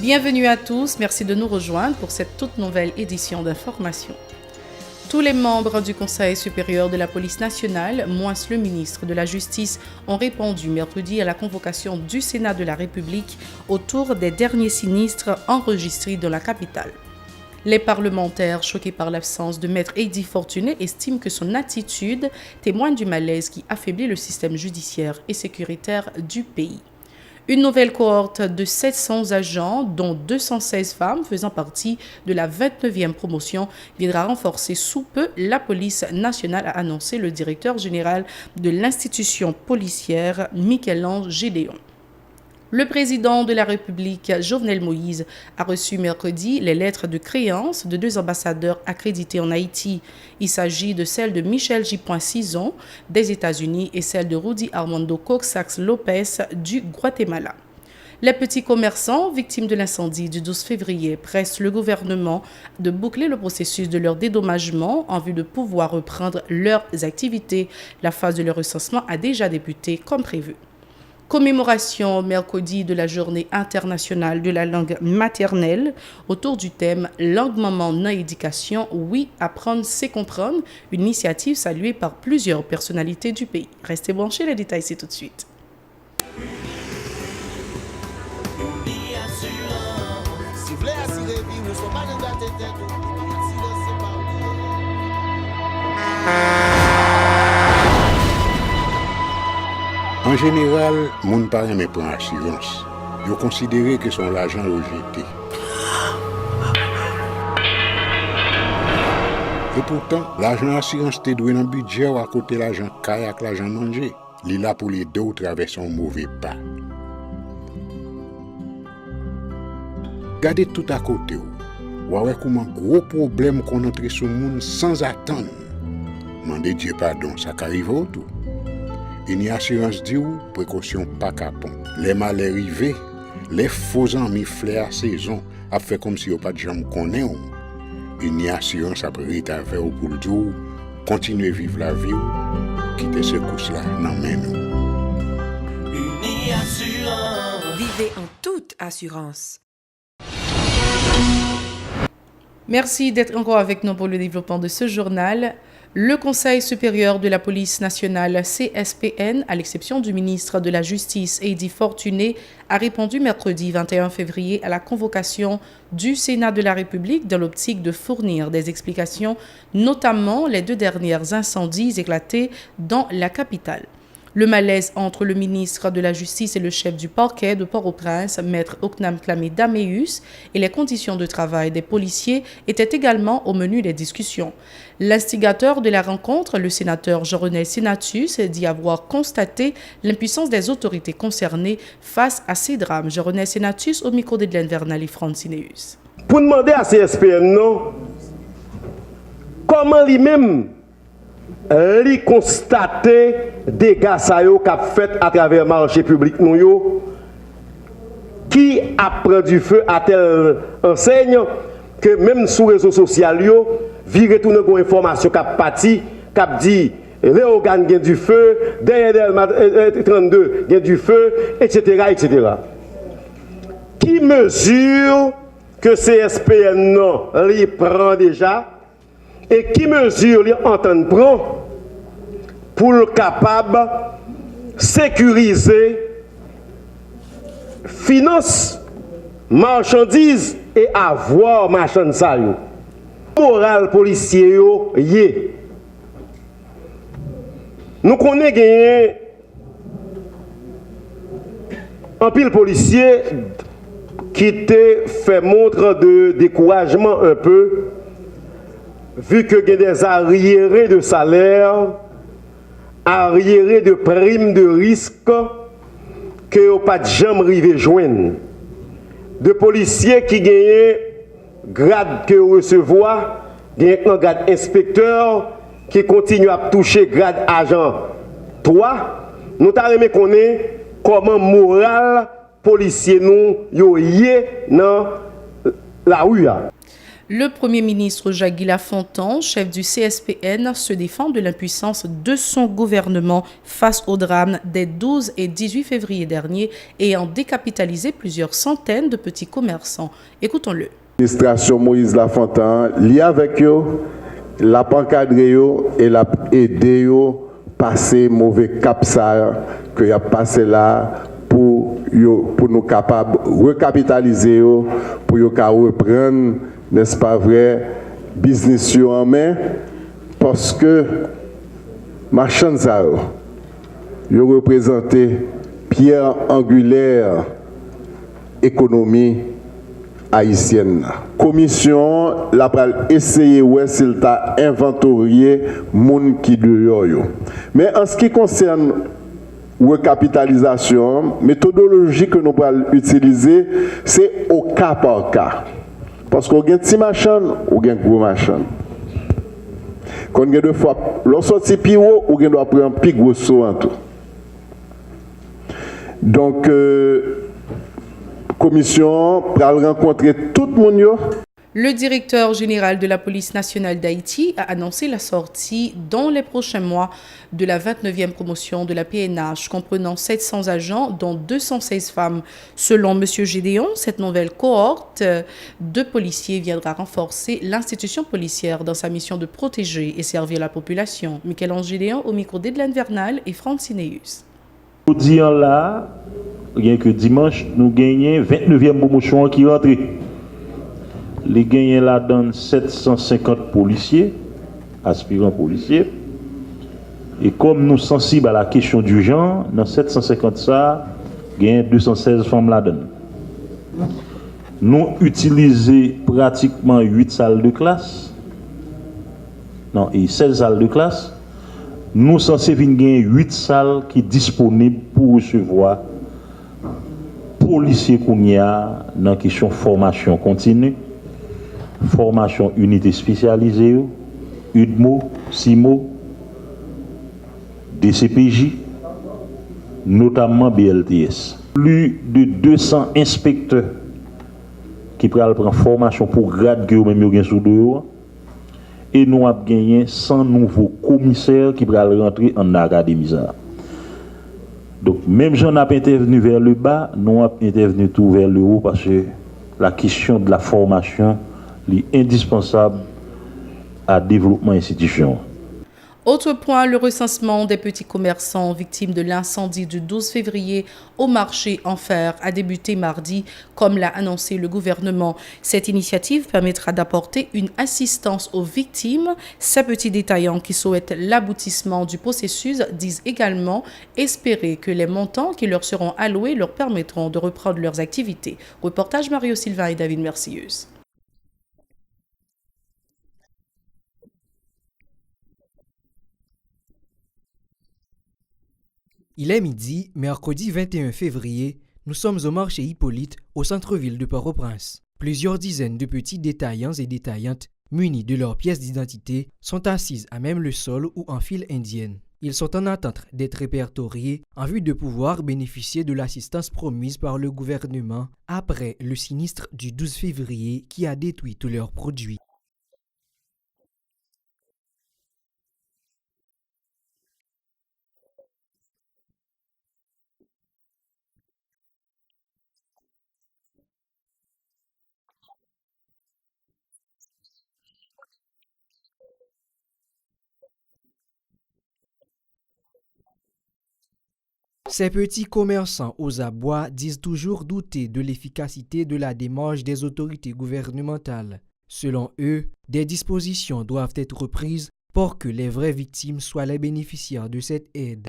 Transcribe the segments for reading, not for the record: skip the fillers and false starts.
Bienvenue à tous, merci de nous rejoindre pour cette toute nouvelle édition d'information. Tous les membres du Conseil supérieur de la police nationale, moins le ministre de la Justice, ont répondu mercredi à la convocation du Sénat de la République autour des derniers sinistres enregistrés dans la capitale. Les parlementaires, choqués par l'absence de Maître Heidi Fortuné, estiment que son attitude témoigne du malaise qui affaiblit le système judiciaire et sécuritaire du pays. Une nouvelle cohorte de 700 agents, dont 216 femmes faisant partie de la 29e promotion, viendra renforcer sous peu la police nationale, a annoncé le directeur général de l'institution policière, Michel-Ange Gédéon. Le président de la République, Jovenel Moïse, a reçu mercredi les lettres de créance de 2 ambassadeurs accrédités en Haïti. Il s'agit de celle de Michel J. Cison des États-Unis et celle de Rudy Armando Coxax Lopez du Guatemala. Les petits commerçants victimes de l'incendie du 12 février pressent le gouvernement de boucler le processus de leur dédommagement en vue de pouvoir reprendre leurs activités. La phase de leur recensement a déjà débuté comme prévu. Commémoration mercredi de la Journée internationale de la langue maternelle autour du thème « Langue maman dans l'éducation, oui, apprendre, c'est comprendre », une initiative saluée par plusieurs personnalités du pays. Restez branchés, les détails c'est tout de suite. En général, moun pa reme pran assurance. Yo considéré que son l'argent rejeté. Et pourtant, l'argent assurance te doué dans budget ou à côté l'argent kayak, l'argent manger. Li là pour les deux traverser un mauvais pas. Gardez tout à côté ou. Ouais comment gros problème qu'on entre sur moun sans attendre. Mandez Dieu pardon, ça qu'arrive autour. Une assurance dit ou précaution pas capon. Les malheurs arrivés, les faux amis flair saison a fait comme si on pas de jambe connaît. Une assurance après rita vers pour le dire continuer vivre la vie quitter ce course là dans main nous. Une assurance. Vivez en toute assurance. Merci d'être encore avec nous pour le développement de ce journal. Le Conseil supérieur de la police nationale, CSPN, à l'exception du ministre de la Justice, Heidi Fortuné, a répondu mercredi 21 février à la convocation du Sénat de la République dans l'optique de fournir des explications, notamment les 2 derniers incendies éclatés dans la capitale. Le malaise entre le ministre de la Justice et le chef du parquet de Port-au-Prince, maître Oknam Klamé Daméus, et les conditions de travail des policiers étaient également au menu des discussions. L'instigateur de la rencontre, le sénateur Jean-René Sénatus, dit avoir constaté l'impuissance des autorités concernées face à ces drames. Jean-René Sénatus au micro d'Edlen Vernal et Francineus. Pour demander à CSPN, non, comment lui-même li constater dégâts ça yo qu'a fait à travers marché public nous yo qui a pris du feu à telle enseigne que même sur réseaux sociaux yo vi retourner une information qu'a parti qu'a dit les organes gain du feu derrière 32 gain du feu etc. Qui mesure que CSPN non li prend déjà et qui mesure les entendre prend pour le capable sécuriser finance marchandises et avoir marchandises ça yo moral policier yo yé nous connaissons gagné un pile policier qui te fait montre de découragement un peu vu que il y a des arriérés de salaire, arriérés de primes de risque que vous pas de jamais arrivé joindre. De policiers qui gagnent grade que recevoir, gagnent un grade inspecteur qui continue à toucher grade agent 3. Nous t'avons connaître comment moral policier nous yo yé dans la rue. Le Premier ministre Jacques Lafontaine, chef du CSPN, se défend de l'impuissance de son gouvernement face au drame des 12 et 18 février dernier ayant décapitalisé plusieurs centaines de petits commerçants. Écoutons-le. L'administration Moïse Lafontaine, liée avec eux, l'a encadré et l'a aidé à passer mauvais cap ça que y a passé là pour nous capables recapitaliser pour yo reprendre, n'est-ce pas vrai, business en main, parce que marchand ça yo représenté pierre angulaire économie haïtienne. Commission la pral essayer ouais s'il t'a inventorié moun qui dehors yo. Mais en ce qui concerne recapitalisation, méthodologie que nous allons utiliser, c'est au cas par cas. Parce qu'on a un petit machin ou un gros machin. Quand on a deux fois, l'on sortit plus haut ou on doit prendre un plus gros saut en tout. Donc, commission pour rencontrer tout le monde. Le directeur général de la police nationale d'Haïti a annoncé la sortie dans les prochains mois de la 29e promotion de la PNH, comprenant 700 agents, dont 216 femmes. Selon M. Gédéon, cette nouvelle cohorte de policiers viendra renforcer l'institution policière dans sa mission de protéger et servir la population. Michel-Ange Gédéon au micro d'Edlaine Vernal et Franck Sinéus. Pour dire là, rien que dimanche, nous gagnons 29e promotion qui rentre. Les gagnants là donnent 750 policiers, aspirants policiers. Et comme nous sommes sensibles à la question du genre, dans 750 ça, il y a 216 femmes là-dedans. Nous utilisons pratiquement 8 salles de classe. Non, et 16 salles de classe. Nous sommes censés gagner 8 salles qui sont disponibles pour recevoir policiers qu'on y a dans la question formation continue. Formation unité spécialisée, UDMO, CIMO, DCPJ, notamment BLTS. Plus de 200 inspecteurs qui prennent formation pour grade que même yo sous dehors. Et nous avons gagné 100 nouveaux commissaires qui prennent rentrer en académie. Donc même si on a intervenu vers le bas, nous avons intervenu tout vers le haut parce que la question de la formation est indispensable à développement institution. Autre point, le recensement des petits commerçants victimes de l'incendie du 12 février au marché Enfer a débuté mardi, comme l'a annoncé le gouvernement. Cette initiative permettra d'apporter une assistance aux victimes. Ces petits détaillants qui souhaitent l'aboutissement du processus disent également espérer que les montants qui leur seront alloués leur permettront de reprendre leurs activités. Reportage Mario Sylvain et David Mercieuse. Il est midi, mercredi 21 février, nous sommes au marché Hippolyte, au centre-ville de Port-au-Prince. Plusieurs dizaines de petits détaillants et détaillantes, munis de leurs pièces d'identité, sont assises à même le sol ou en file indienne. Ils sont en attente d'être répertoriés en vue de pouvoir bénéficier de l'assistance promise par le gouvernement après le sinistre du 12 février qui a détruit tous leurs produits. Ces petits commerçants aux abois disent toujours douter de l'efficacité de la démarche des autorités gouvernementales. Selon eux, des dispositions doivent être prises pour que les vraies victimes soient les bénéficiaires de cette aide.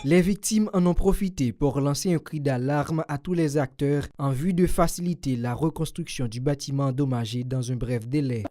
Les victimes en ont profité pour lancer un cri d'alarme à tous les acteurs en vue de faciliter la reconstruction du bâtiment endommagé dans un bref délai.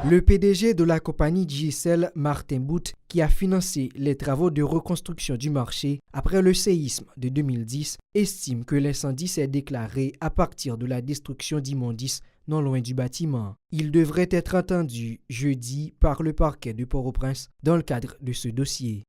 Le PDG de la compagnie JSL, Martin Bout, qui a financé les travaux de reconstruction du marché après le séisme de 2010, estime que l'incendie s'est déclaré à partir de la destruction d'immondices non loin du bâtiment. Il devrait être entendu jeudi par le parquet de Port-au-Prince dans le cadre de ce dossier.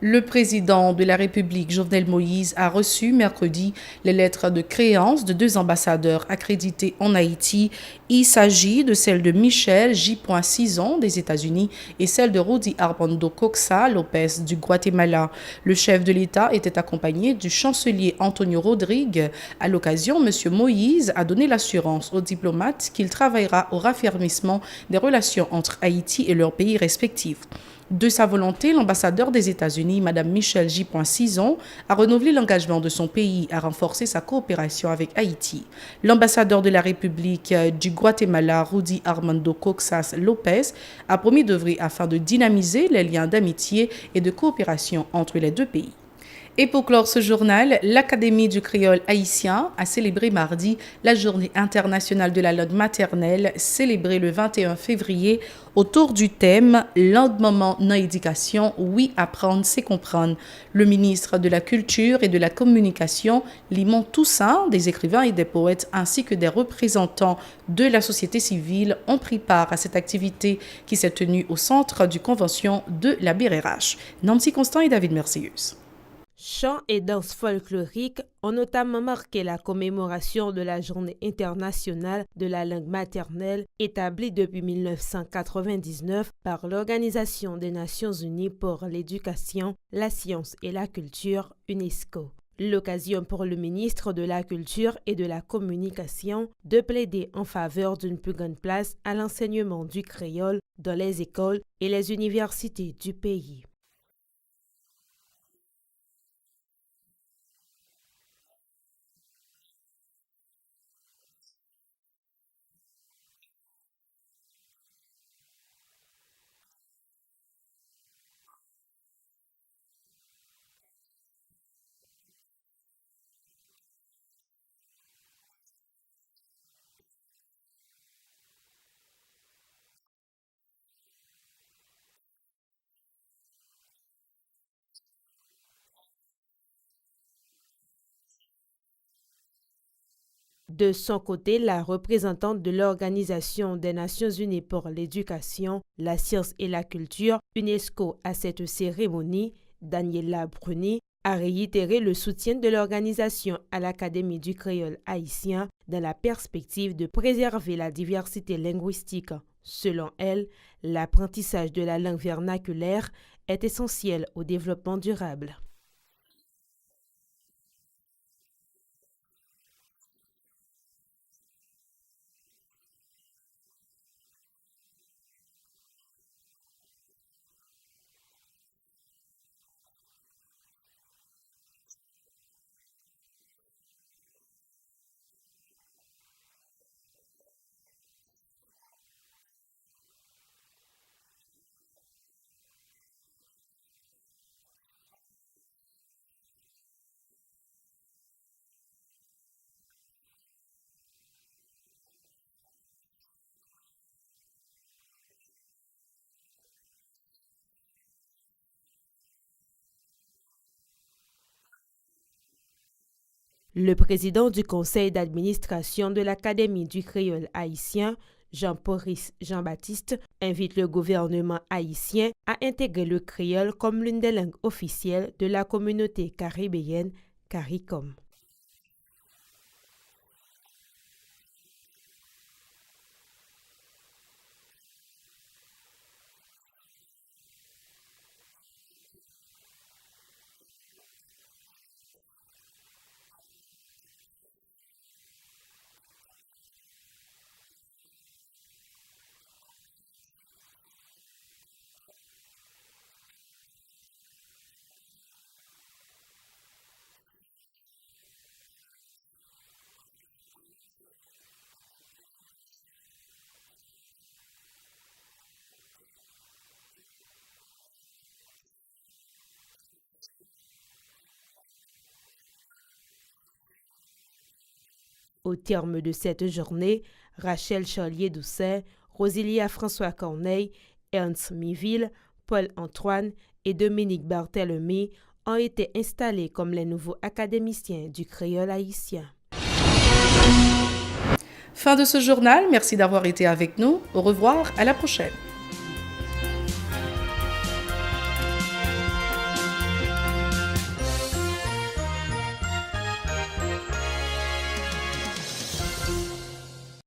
Le président de la République, Jovenel Moïse, a reçu mercredi les lettres de créance de 2 ambassadeurs accrédités en Haïti. Il s'agit de celle de Michel J. Cison des États-Unis et celle de Rudy Armando Coxa Lopez du Guatemala. Le chef de l'État était accompagné du chancelier Antonio Rodrigue. À l'occasion, M. Moïse a donné l'assurance aux diplomates qu'il travaillera au raffermissement des relations entre Haïti et leurs pays respectifs. De sa volonté, l'ambassadeur des États-Unis, Mme Michel J. Cison, a renouvelé l'engagement de son pays à renforcer sa coopération avec Haïti. L'ambassadeur de la République du Guatemala, Rudy Armando Coxas Lopez, a promis d'œuvrer afin de dynamiser les liens d'amitié et de coopération entre les deux pays. Et pour clore ce journal, l'Académie du créole haïtien a célébré mardi la Journée internationale de la langue maternelle, célébrée le 21 février autour du thème « Langue maman dans l'éducation, oui, apprendre, c'est comprendre ». Le ministre de la Culture et de la Communication, Limon Toussaint, des écrivains et des poètes, ainsi que des représentants de la société civile ont pris part à cette activité qui s'est tenue au centre du convention de la BRH. Nancy Constant et David Mercieuse. Chants et danses folkloriques ont notamment marqué la commémoration de la Journée internationale de la langue maternelle établie depuis 1999 par l'Organisation des Nations Unies pour l'éducation, la science et la culture, UNESCO. L'occasion pour le ministre de la Culture et de la Communication de plaider en faveur d'une plus grande place à l'enseignement du créole dans les écoles et les universités du pays. De son côté, la représentante de l'Organisation des Nations Unies pour l'éducation, la science et la culture, UNESCO, à cette cérémonie, Daniela Bruni, a réitéré le soutien de l'organisation à l'Académie du créole haïtien dans la perspective de préserver la diversité linguistique. Selon elle, l'apprentissage de la langue vernaculaire est essentiel au développement durable. Le président du conseil d'administration de l'Académie du créole haïtien, Jean-Maurice Jean-Baptiste, invite le gouvernement haïtien à intégrer le créole comme l'une des langues officielles de la communauté caribéenne CARICOM. Au terme de cette journée, Rachel Charlier-Doucet, Rosilia François Corneille, Ernst Miville, Paul-Antoine et Dominique Barthélemy ont été installés comme les nouveaux académiciens du créole haïtien. Fin de ce journal, merci d'avoir été avec nous. Au revoir, à la prochaine.